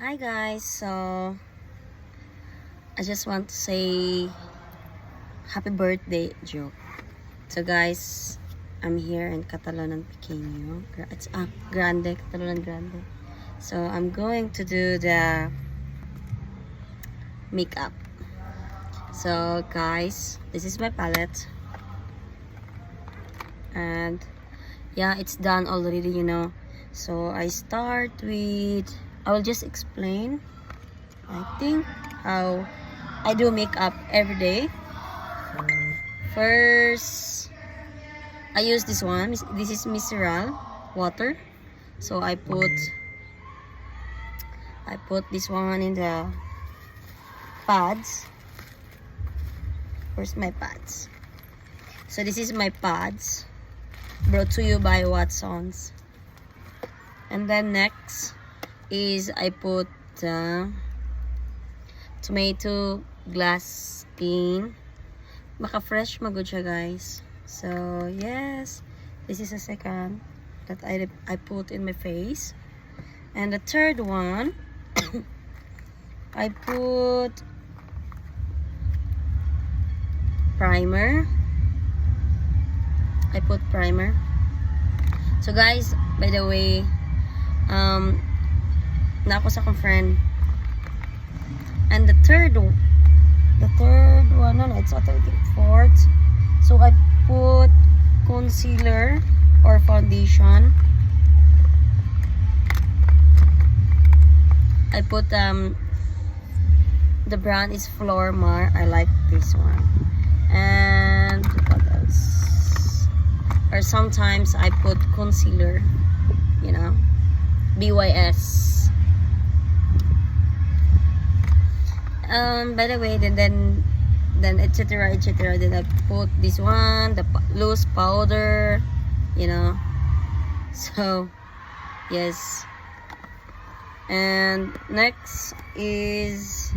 Hi guys, so I just want to say happy birthday joke. So guys, I'm here in Catalonan Pequeño. It's Grande, Catalonan Grande. So I'm going to do the makeup. So guys, this is my palette. And yeah, it's done already. So I start with, I will just explain I think how I do makeup every day. First, I use this one. This is Micellar water. So I put this one in the pads. Where's my pads? So this is my pads, brought to you by Watsons. And then next is I put tomato glass skin. Maka fresh magud siya guys. So yes, this is a second that I put in my face. And the third one I put primer. So guys, by the way, na ako sa akong friend. And the third one, no, it's not the fourth. So I put concealer or foundation. I put the brand is Flormar. I like this one. And what else? Or sometimes I put concealer, BYS. By the way, then etc. Then I put this one, the loose powder, So yes. And next is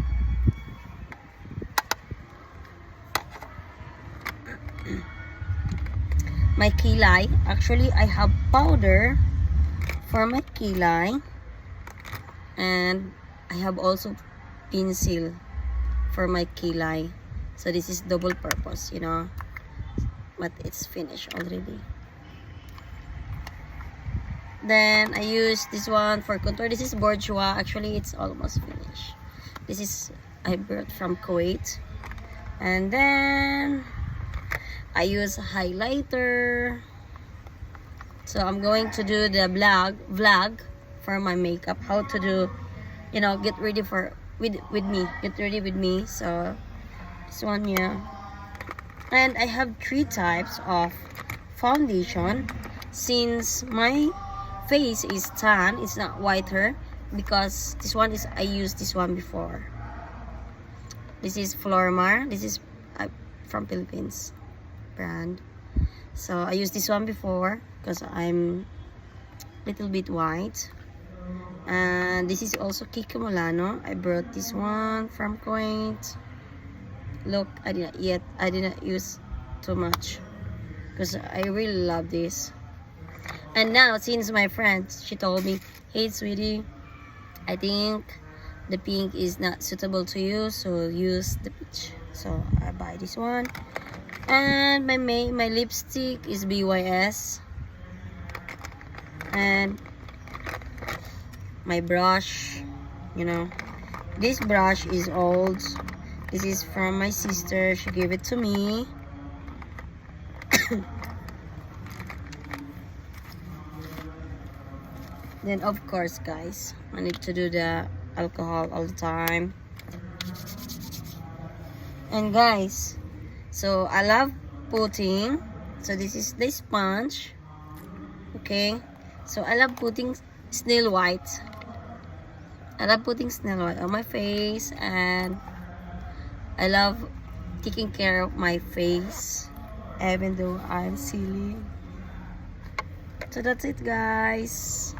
my kilay. Actually, I have powder for my kilay, and I have also pencil for my kilay. So this is double purpose, but it's finished already. Then I use this one for contour. This is Bourjois. Actually, it's almost finished. This is I brought from Kuwait. And then I use highlighter. So I'm going to do the vlog for my makeup. How to do, get ready with me. Get ready with me. So this one, yeah. And I have 3 types of foundation. Since my face is tan, it's not whiter, because this one is, I used this one before. This is Flormar. This is from Philippines brand. So I used this one before because I'm a little bit white. And this is also Kiko Milano. I brought this one from Kuwait. Look, I didn't use too much because I really love this. And now, since my friend, she told me, hey sweetie, I think the pink is not suitable to you, so use the peach. So I buy this one. And my lipstick is BYS. And my brush, this brush is old. This is from my sister. She gave it to me. Then of course guys, I need to do the alcohol all the time. And guys, so I love putting, so this is the sponge. Okay, so I love putting snail white. I love putting snail white on my face, and I love taking care of my face even though I'm silly. So that's it guys.